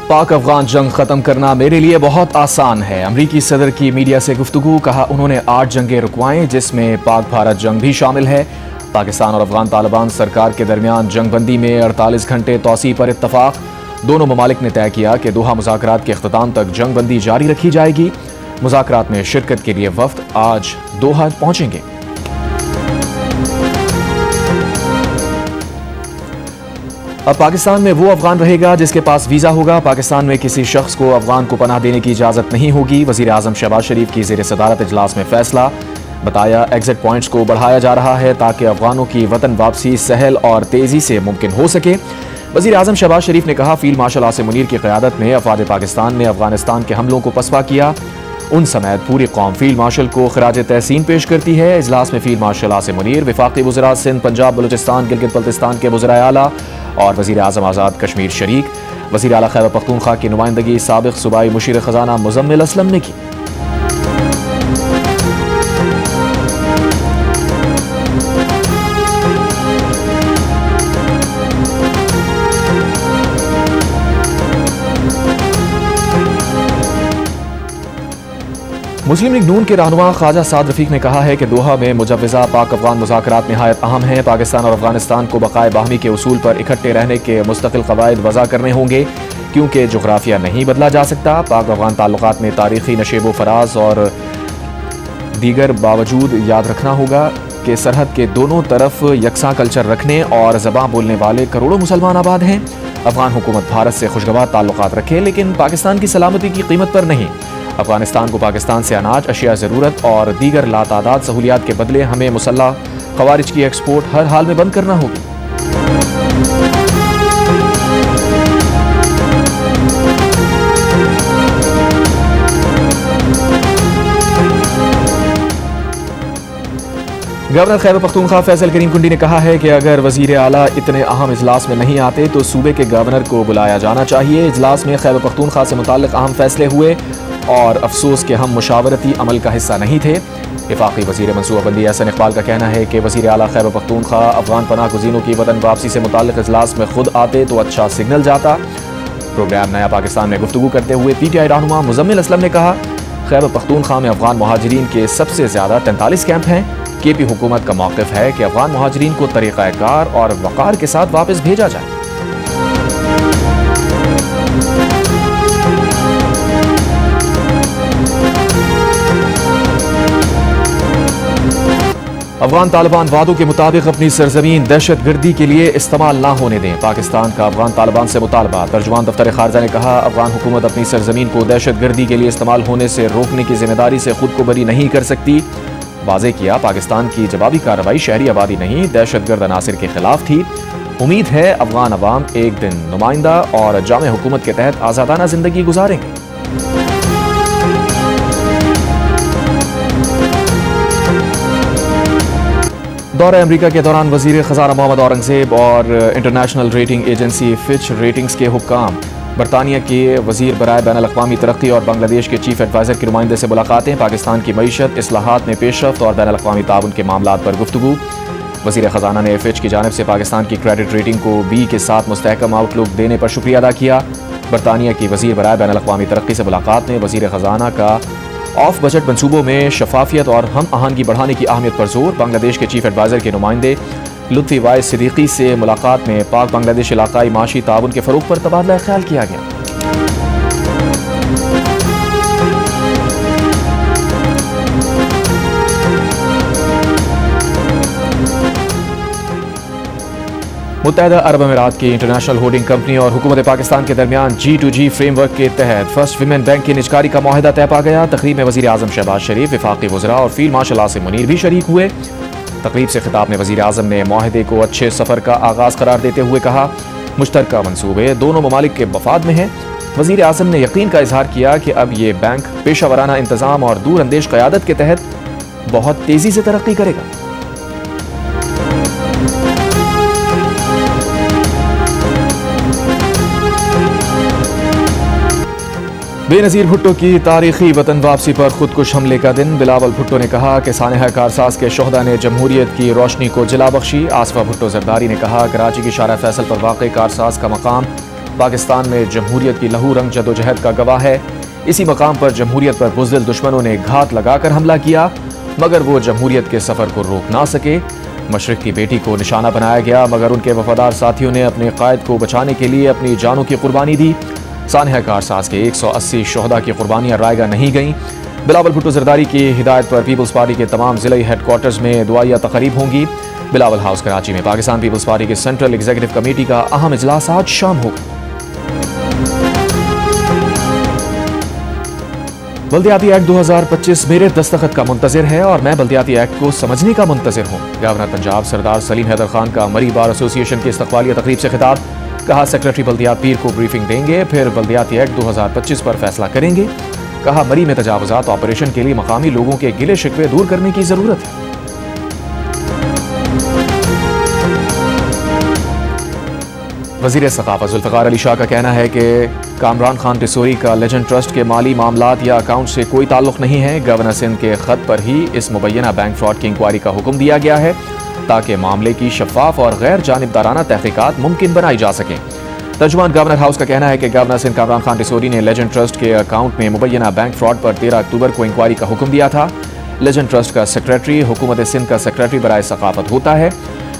पाक अफगान जंग ख़त्म करना मेरे लिए बहुत आसान है। अमरीकी सदर की मीडिया से गुफ्तगू। कहा उन्होंने 8 जंगें रुकवाएं जिसमें पाक भारत जंग भी शामिल है। पाकिस्तान और अफगान तालिबान सरकार के दरमियान जंग बंदी में 48 घंटे तौसी पर इत्तफाक। दोनों ममालिक ने तय किया कि दोहा मुज़ाकरात के अख्ताम तक जंग बंदी जारी रखी जाएगी। मुज़ाकरात में शिरकत के लिए वफ्द आज दोहा पहुंचेंगे। अब पाकिस्तान में वो अफगान रहेगा जिसके पास वीज़ा होगा। पाकिस्तान में किसी शख्स को अफगान को पनाह देने की इजाज़त नहीं होगी। वज़ीर आज़म शहबाज शरीफ की ज़ेर सदारत इजलास में फैसला। बताया एग्जिट पॉइंट्स को बढ़ाया जा रहा है ताकि अफगानों की वतन वापसी सहल और तेज़ी से मुमकिन हो सके। वज़ीर आज़म शहबाज शरीफ ने कहा फील्ड मार्शल आसिम मुनीर की क़यादत में अफ़वाज पाकिस्तान ने अफगानिस्तान के हमलों को पसपा किया। उन समेत पूरी कौम फील्ड मार्शल को खराज तहसीन पेश करती है। इजलास में फील्ड मार्शल आसिम मुनीर, वफाकी वज़रा सिंध, पंजाब, बलूचिस्तान, गिलगित बल्तिस्तान के वज़राए आला और वज़ीर आज़म आज़ाद कश्मीर शरीक। वज़ीर आला खैबर पख्तूनख्वा की नुमाइंदगी साबिक़ सूबाई मुशीर ख़ज़ाना मुज़म्मिल असलम ने की। मुस्लिम लीग नून के रहनुमा ख्वाजा साद रफीक ने कहा है कि दोहा में मुजव्वज़ा पाक अफगान मुज़ाकरात नहायत अहम हैं। पाकिस्तान और अफगानिस्तान को बक़ाए बाहमी के उसूल पर इकट्ठे रहने के मुस्तकिल क़वाइद वज़ा करने होंगे क्योंकि जोग्राफिया नहीं बदला जा सकता। पाक अफगान ताल्लुकात में तारीख़ी नशेब फराज और दीगर बावजूद याद रखना होगा कि सरहद के दोनों तरफ यकसा कल्चर रखने और ज़बान बोलने वाले करोड़ों मुसलमान आबाद हैं। अफगान हुकूमत भारत से खुशगवार ताल्लुकात रखे लेकिन पाकिस्तान की सलामती की कीमत पर नहीं। अफगानिस्तान को पाकिस्तान से अनाज, अशिया ज़रूरत और दीगर लातादाद सहूलियात के बदले हमें मुसल्लह ख़वारिज की एक्सपोर्ट हर हाल में बंद करना होगी। गवर्नर खैबर पख्तूनख्वा फैसल करीम कुंडी ने कहा है कि अगर वज़ीर आला इतने अहम इजलास में नहीं आते तो सूबे के गवर्नर को बुलाया जाना चाहिए। इजलास में खैबर पख्तूनख्वा से मुताल्लिक़ अहम फैसले हुए और अफसोस के हम मुशावरती अमल का हिस्सा नहीं थे। वफाकी वज़ीर मनसूबाबंदी हसन इकबाल का कहना है कि वज़ीर आला खैबर पख्तूनख्वा अफगान पनाह गुज़ीनों की वतन वापसी से मुताल्लिक़ इजलास में खुद आते तो अच्छा सिग्नल जाता। प्रोग्राम नया पाकिस्तान में गुफ्तगू करते हुए PTI रहनुमा मुज़म्मिल असलम ने कहा खैबर पख्तूनख्वा में अफगान मुहाजिरीन के सबसे ज़्यादा 43 कैंप हैं। KP हुकूमत का मौक़िफ़ है कि अफगान मुहाजिरीन को तरीक़ाकार और वक़ार के साथ वापस भेजा जाए। अफगान तालिबान वादों के मुताबिक अपनी सरजमीन दहशत गर्दी के लिए इस्तेमाल ना होने दें। पाकिस्तान का अफगान तालिबान से मुतालबा। तर्जुमान दफ्तर खारजा ने कहा अफगान हुकूमत अपनी सरजमीन को दहशत गर्दी के लिए इस्तेमाल होने से रोकने की जिम्मेदारी से खुद को बरी नहीं कर सकती। वाज़ेह किया पाकिस्तान की जवाबी कार्रवाई शहरी आबादी नहीं दहशत गर्द अनासिर के खिलाफ थी। उम्मीद है अफगान अवाम एक दिन नुमाइंदा और जामे हुकूमत के तहत आज़ादाना जिंदगी गुजारेंगे। दौरे अमरीका के दौरान वज़ीर ख़ज़ाना मोहम्मद औरंगज़ेब और international rating agency Fitch ratings के हुक्काम, बरतानिया के वज़ीर बराए बैनुल अक़वामी तरक्की और बांग्लादेश के चीफ एडवाइज़र के नुमाइंदे से मुलाकातें। पाकिस्तान की मईशत, इस्लाहात में पेशरफ्त और बैनुल अक़वामी ताउन के मामलात पर गुफ्तगू। वज़ीर ख़ज़ाना ने फिच की जानिब से पाकिस्तान की क्रेडिट रेटिंग को B के साथ मुस्तहकम आउटलुक देने पर शुक्रिया अदा किया। बरतानिया की वज़ीर बराए बैनुल अक़वामी तरक्की से मुलाकात में वज़ीर ख़ज़ाना का ऑफ बजट मंसूबों में शफाफियत और हम आहंगी बढ़ाने की अहमियत पर जोर। बांग्लादेश के चीफ एडवाइज़र के नुमाइंदे लुत्फ़ी वाइस सिद्दीकी से मुलाकात में पाक बांग्लादेश इलाकाई माशी ताउन के फ़रोग़ पर तबादला ख्याल किया गया। मुत्तहदा अरब अमीरात की इंटरनेशनल होल्डिंग कंपनी और हुकूमत पाकिस्तान के दरमियान G2G फ्रेमवर्क के तहत फर्स्ट विमेन बैंक की निजकारी का माहिदा तय पा गया। तकरीब में वज़ीर आज़म शहबाज शरीफ, वफाकी वज़रा और फील्ड मार्शल आसिम मुनीर भी शरीक हुए। तकरीब से खिताब में वज़ीर आज़म ने माहिदे को अच्छे सफ़र का आगाज़ करार देते हुए कहा मुश्तरका मंसूबे दोनों ममालिक के मफाद में हैं। वज़ीर आज़म ने यकीन का इजहार किया कि अब ये बैंक पेशा वराना इंतज़ाम और दूर अंदेश क़यादत के तहत बहुत तेज़ी से तरक्की करेगा। बेनज़ीर भुट्टो की तारीखी वतन वापसी पर खुदकुश हमले का दिन। बिलावल भुट्टो ने कहा कि सानहा कारसाज के शोहदा ने जमहूरियत की रोशनी को जला बख्शी। आसफा भुट्टो जरदारी ने कहा कराची की शारा फैसल पर वाक़ई कारसाज का मकाम پاکستان میں جمہوریت کی لہو رنگ جدوجہد کا گواہ ہے. اسی مقام پر جمہوریت پر بزدل دشمنوں نے گھات لگا کر حملہ کیا مگر وہ جمہوریت کے سفر کو روک نہ سکے. مشرق کی بیٹی کو نشانہ بنایا گیا مگر ان کے وفادار ساتھیوں نے اپنے قائد کو بچانے کے لیے اپنی جانوں کی قربانی دی. سانحہ کارساز کے 180 شہداء کی قربانیاں رائے گاہ نہیں گئیں. بلاول بھٹو زرداری کی ہدایت پر پیپلز پارٹی کے تمام ضلعی ہیڈ کوارٹرز میں دعائیہ تقریب ہوں گی. بلاول ہاؤس کراچی میں پاکستان پیپلز پارٹی کے سینٹرل ایگزیکٹو کمیٹی کا اہم اجلاس آج شام ہوگا. بلدیاتی ایکٹ 2025 میرے دستخط کا منتظر ہے اور میں بلدیاتی ایکٹ کو سمجھنے کا منتظر ہوں. گورنر پنجاب سردار سلیم حیدر خان کا مری بار ایسوسی ایشن کی استقبالیہ تقریب سے خطاب. کہا سیکرٹری بلدیات پیر کو بریفنگ دیں گے پھر بلدیاتی ایکٹ 2025 پر فیصلہ کریں گے. کہا مری میں تجاوزات آپریشن کے لیے مقامی لوگوں کے گلے شکوے دور کرنے کی ضرورت ہے. وزیر ثقافت ذوالفقار علی شاہ کا کہنا ہے کہ کامران خان ٹسوری کا لیجنڈ ٹرسٹ کے مالی معاملات یا اکاؤنٹ سے کوئی تعلق نہیں ہے. گورنر سندھ کے خط پر ہی اس مبینہ بینک فراڈ کی انکوائری کا حکم دیا گیا ہے تاکہ معاملے کی شفاف اور غیر جانبدارانہ تحقیقات ممکن بنائی جا سکیں. ترجمان گورنر ہاؤس کا کہنا ہے کہ گورنر سندھ کامران خان ٹسوری نے لیجنڈ ٹرسٹ کے اکاؤنٹ میں مبینہ بینک فراڈ پر 13 اکتوبر کو انکوائری کا حکم دیا تھا. لیجنڈ ٹرسٹ کا سیکرٹری حکومت سندھ کا سیکرٹری برائے ثقافت ہوتا ہے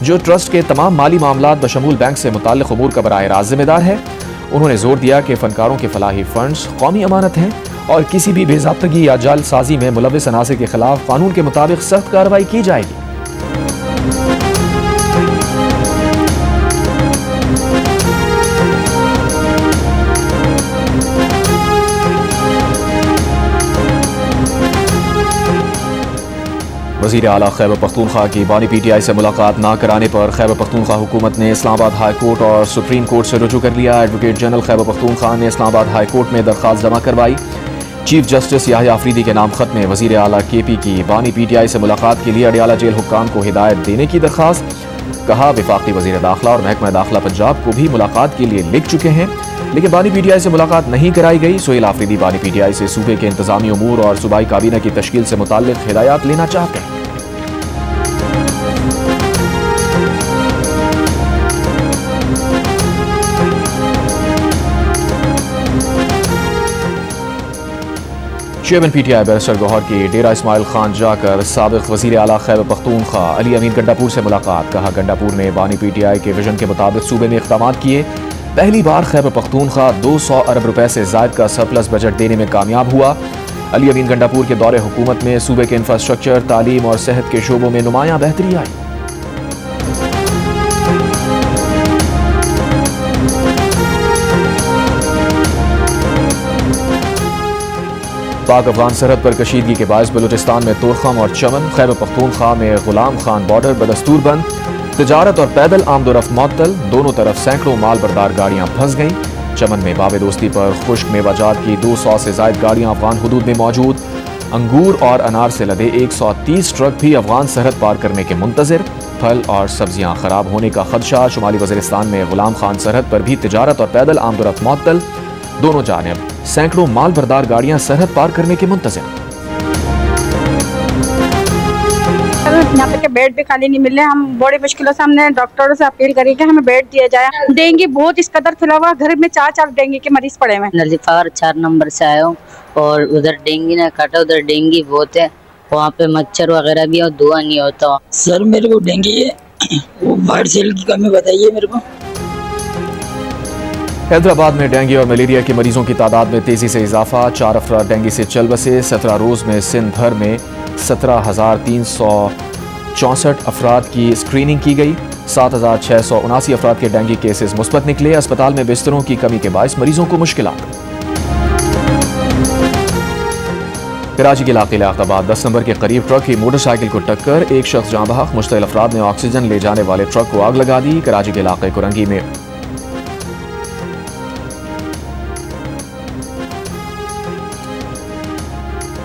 جو ٹرسٹ کے تمام مالی معاملات بشمول بینک سے متعلق امور کا براہ راست ذمہ دار ہے. انہوں نے زور دیا کہ فنکاروں کے فلاحی فنڈز قومی امانت ہیں اور کسی بھی بے ضابطگی یا جعل سازی میں ملوث عناصر کے خلاف قانون کے مطابق سخت کارروائی کی جائے گی. وزیر اعلیٰ خیبر پختونخوا کی بانی پی ٹی آئی سے ملاقات نہ کرانے پر خیبر پختونخوا حکومت نے اسلام آباد ہائی کورٹ اور سپریم کورٹ سے رجوع کر لیا. ایڈوکیٹ جنرل خیبر پختونخوا نے اسلام آباد ہائی کورٹ میں درخواست جمع کروائی. چیف جسٹس یحییٰ آفریدی کے نام خط میں وزیر اعلیٰ کے پی کی بانی پی ٹی آئی سے ملاقات کے لیے اڈیالہ جیل حکام کو ہدایت دینے کی درخواست. کہا وفاقی وزیر داخلہ اور محکمہ داخلہ پنجاب کو بھی ملاقات کے لیے لکھ چکے ہیں لیکن بانی پی ٹی آئی سے ملاقات نہیں کرائی گئی. سہیل آفریدی بانی پی ٹی آئی سے صوبے کے انتظامی امور اور صوبائی کابینہ کی تشکیل سے متعلق ہدایات لینا چاہتے ہیں. Chairman P T I barrister Gohar کی ڈیرہ اسماعیل خان جا کر سابق وزیر اعلیٰ خیبر پختونخوا علی امین گنڈاپور سے ملاقات. کہا گنڈاپور نے بانی پی ٹی آئی کے ویژن کے مطابق صوبے میں اقدامات کیے. پہلی بار خیبر پختونخوا 200 ارب روپے سے زائد کا سرپلس بجٹ دینے میں کامیاب ہوا. علی امین گنڈاپور کے دور حکومت میں صوبے کے انفراسٹرکچر تعلیم اور صحت کے شعبوں میں نمایاں بہتری آئی. پاک افغان سرحد پر کشیدگی کے باعث بلوچستان میں تورخم اور چمن خیبر پختونخوا میں غلام خان بارڈر بدستور بند. تجارت اور پیدل آمد و رفت معطل. دونوں طرف سینکڑوں مال بردار گاڑیاں پھنس گئیں. چمن میں باب دوستی پر خشک میوہ جات کی 200 سے زائد گاڑیاں افغان حدود میں موجود. انگور اور انار سے لدے 130 ٹرک بھی افغان سرحد پار کرنے کے منتظر. پھل اور سبزیاں خراب ہونے کا خدشہ. شمالی وزیرستان میں غلام خان سرحد پر بھی تجارت اور پیدل آمد و رفت معطل. دونوں جانب سینکڑوں مال بردار گاڑیاں سرحد پار کرنے کے منتظر. یہاں پہ بیڈ بھی خالی نہیں مل رہے. ہم بڑی مشکلوں سے ہم نے ڈاکٹروں سے اپیل کری کہ ہمیں بیڈ دیا جائے. ڈینگی بہت اس قدر پھیلا ہوا, گھر میں 4 ڈینگی کے مریض پڑے ہوئے. نظیفار 4 نمبر سے آیا ہوں اور ادھر ڈینگی نے کاٹا. ادھر ڈینگی بہت ہے, وہاں پہ مچھر وغیرہ بھی اور دھواں نہیں ہوتا. سر میرے کو ڈینگی ہے, وہ باہر سیل کی کمی بتائیے میرے کو. حیدرآباد میں ڈینگی اور ملیریا کے مریضوں کی تعداد میں تیزی سے اضافہ. 4 افراد ڈینگی سے چل بسے. 17 روز میں سندھ بھر میں 17,364 افراد کی اسکریننگ کی گئی. 7,679 افراد کے ڈینگی کیسز مثبت نکلے. اسپتال میں بستروں کی کمی کے باعث مریضوں کو مشکلات. کراچی کے علاقے لیاقت آباد 10 نمبر کے قریب ٹرک کی موٹر سائیکل کو ٹکر. ایک شخص جاں بحق. مشتعل افراد نے آکسیجن لے جانے والے ٹرک کو آگ لگا دی. کراچی کے علاقے کرنگی میں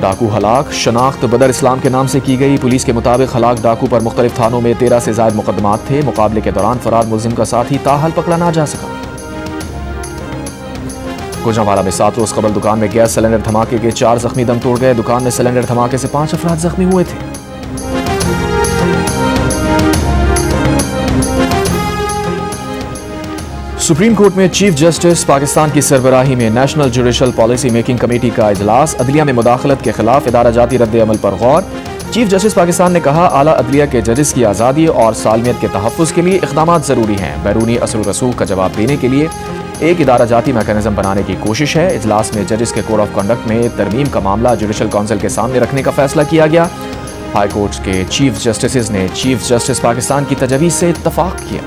ڈاکو ہلاک. شناخت بدر اسلام کے نام سے کی گئی. پولیس کے مطابق ہلاک ڈاکو پر مختلف تھانوں میں 13 سے زائد مقدمات تھے. مقابلے کے دوران فرار ملزم کا ساتھی تاحال پکڑا نہ جا سکا. گوجرانوالا میں 7 روز قبل دکان میں گیس سلنڈر دھماکے کے 4 زخمی دم توڑ گئے. دکان میں سلنڈر دھماکے سے 5 افراد زخمی ہوئے تھے. सुप्रीम कोर्ट में चीफ जस्टिस पाकिस्तान की सरबराही में national judicial policy making committee का इजलास, अदलिया में मुदाखलत के खिलाफ इदारा जाती रद्द अमल पर गौर। चीफ जस्टिस पाकिस्तान ने कहा, आला अदलिया के जजेस की आज़ादी और सालमियत के तहफ़्फ़ुज़ के लिए इक़दाम ज़रूरी हैं। बैरूनी असर रसूख का जवाब देने के लिए एक इदारा जाती मैकेनिज़्म बनाने की कोशिश है। इजलास में जजेस के कोड ऑफ कंडक्ट में तरमीम का मामला जुडिशल काउंसिल के सामने रखने का फैसला किया गया। हाई कोर्ट के चीफ जस्टिस ने चीफ जस्टिस पाकिस्तान की तजवीज़ से इत्तफ़ाक़ किया।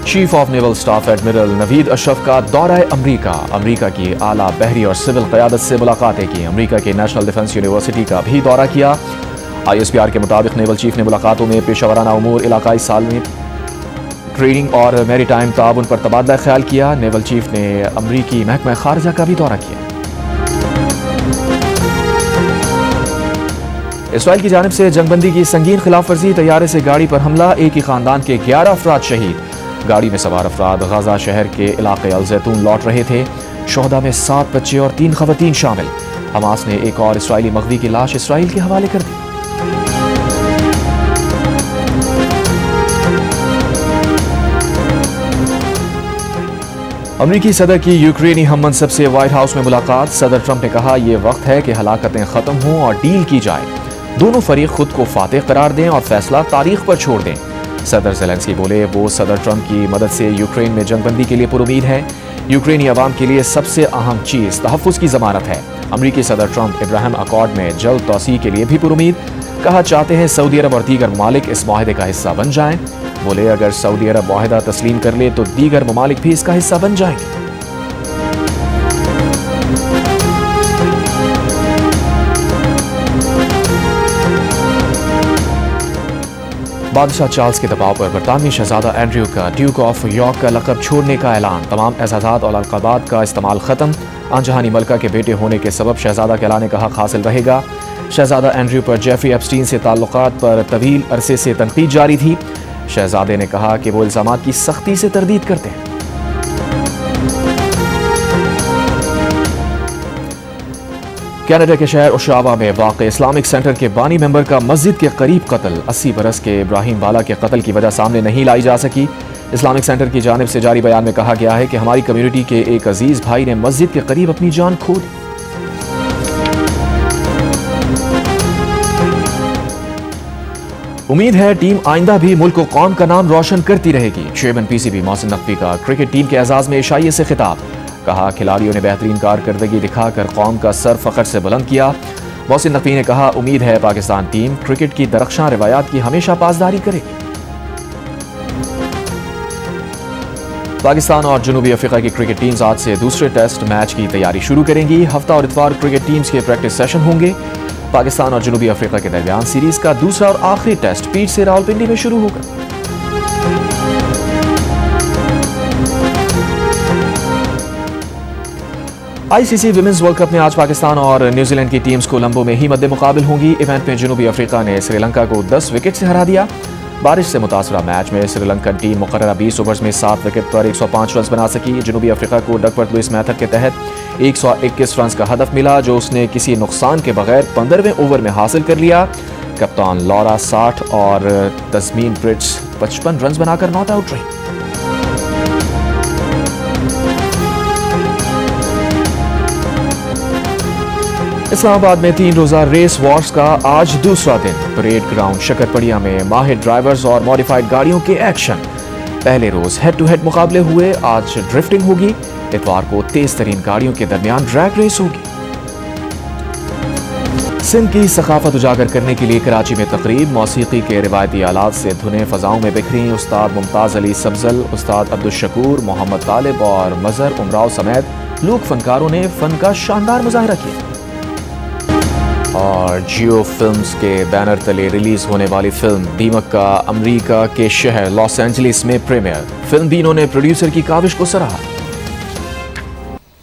Chief of naval staff admiral Naveed Ashraf का दौरा अमरीका, अमरीका की आला बहरी और सिविल क़यादत से मुलाकातें की। अमरीका के नेशनल डिफेंस यूनिवर्सिटी का भी दौरा किया। ISPR के मुताबिक नेवल चीफ ने मुलाकातों में पेशा उमूर, इलाकाई सालमियत, ट्रेडिंग और मैरीटाइम ताउन पर तबादला ख्याल किया। नेवल चीफ ने अमरीकी महकमा खारजा का भी दौरा किया। इसराइल की जानिब से जंगबंदी की संगीन खिलाफ वर्जी, तैयारे से गाड़ी पर हमला, एक ही खानदान के 11 अफराद शहीद। गाड़ी में सवार अफराद गजा शहर के इलाके अल जैतून लौट रहे थे। शोहदा में 7 बच्चे और 3 खवातीन शामिल। हमास ने एक और इसराइली मग़वी की लाश इसराइल के हवाले कर दी। अमरीकी सदर की यूक्रेनी हम मनसब से व्हाइट हाउस में मुलाकात। सदर ट्रंप ने कहा, यह वक्त है कि हलाकतें खत्म हों और डील की जाए। दोनों फरीक खुद को फातेह करार दें और फैसला तारीख पर छोड़ दें। सदर ज़ेलेंस्की बोले, वो सदर ट्रंप की मदद से यूक्रेन में जंगबंदी के लिए पुरुमीद है। यूक्रेनी अवाम के लिए सबसे अहम चीज़ तहफ़्फ़ुज़ की ज़मानत है। अमरीकी सदर ट्रंप इब्राहिम अकॉर्ड में जल्द तोसी के लिए भी पुरुमीद। कहा, चाहते हैं सऊदी अरब और दीगर ममालिक इस माहदे का हिस्सा बन जाएं। बोले, अगर सऊदी अरब माहदा तस्लीम कर ले तो दीगर ममालिक भी इसका हिस्सा बन जाएंगे। बादशाह चार्ल्स के दबाव पर बरतानवी शहजादा एंड्रयू का ड्यूक ऑफ यॉर्क का लक़ब छोड़ने का ऐलान। तमाम एजाज़ात और अलक़ाबात का इस्तेमाल ख़त्म। आनजहानी मलका के बेटे होने के सबब शहजादा के ऐलान का हक़ हासिल रहेगा। शहजादा एंड्रयू पर जेफरी एप्स्टीन से ताल्लुक़ात पर तवील अरसे से तनकीद जारी थी। शहजादे ने कहा कि वो इल्ज़ामात की सख्ती से तरदीद करते हैं। कनाडा के शहर ओशावा में वाक़ इस्लामिक सेंटर के बानी मेंबर का मस्जिद के करीब कत्ल। 80 बरस के इब्राहिम वाला के कत्ल की वजह सामने नहीं लाई जा सकी। इस्लामिक सेंटर की जानिब से जारी बयान में कहा गया है कि हमारी कम्युनिटी के एक अजीज भाई ने मस्जिद के करीब अपनी जान खो दी। उम्मीद है टीम आइंदा भी मुल्क को कौम का नाम रोशन करती रहेगी। चेयरमैन PCB मोहसिन नकवी का क्रिकेट टीम के एजाज में एशियाई से खिताब। कहा, खिलाड़ियों ने बेहतरीन कारकर्दगी दिखाकर कौम का सर फख्र से बुलंद किया। मोहसिन नकवी ने कहा, उम्मीद है पाकिस्तान टीम क्रिकेट की दरख्शां रिवायात की हमेशा पासदारी करेगी। पाकिस्तान और जनूबी अफ्रीका की क्रिकेट टीम्स आज से दूसरे टेस्ट मैच की तैयारी शुरू करेंगी। हफ्ता और इतवार क्रिकेट टीम्स के प्रैक्टिस सेशन होंगे। पाकिस्तान और जनूबी अफ्रीका के दरमियान सीरीज का दूसरा और आखिरी टेस्ट पीच से रावलपिंडी में शुरू होगा। ICC विमेंस वर्ल्ड कप में आज पाकिस्तान और न्यूजीलैंड की टीम्स कोलंबो में ही मद्दे मुकाबिल होंगी। इवेंट में जनूबी अफ्रीका ने श्रीलंका को 10 विकेट से हरा दिया। बारिश से मुतासरा मैच में श्रीलंकन टीम मुकर्ररा 20 ओवर्स में 7 विकेट पर 105 रन बना सकी। जनूबी अफ्रीका को डकवर्थ लुइस मेथड के तहत 121 रन का हदफ मिला, जो उसने किसी नुकसान के बगैर 15वें ओवर में हासिल कर लिया। कप्तान लॉरा 60 और तस्मीन ब्रिट्स 55 रन बनाकर नॉट आउट रही। इस्लामाबाद में 3 रोजा रेस वॉर्स का आज दूसरा दिन। परेड ग्राउंड शकरपड़िया में माहिर ड्राइवर्स और मॉडिफाइड गाड़ियों के एक्शन। पहले रोज हेड टू हेड मुकाबले हुए, आज ड्रिफ्टिंग होगी। इतवार को तेज तरीन गाड़ियों के दरमियान ड्रैग रेस होगी। सिंध की सकाफत उजागर करने के लिए कराची में तकरीब। मौसीकी के रिवायती आलात से धुनें फजाओं में बिखरी। उस्ताद मुमताज अली सब्जल, उस्ताद अब्दुल शकूर, मोहम्मद तालिब और मजहर उमराव समेत लोक फनकारों ने फन का शानदार मुजाहिरा किया। और जियो फिल्म्स के बैनर तले रिलीज होने वाली फिल्म दीमक का अमेरिका के शहर लॉस एंजलिस में प्रीमियर। फिल्म बीनों ने प्रोड्यूसर की काविश को सराहा।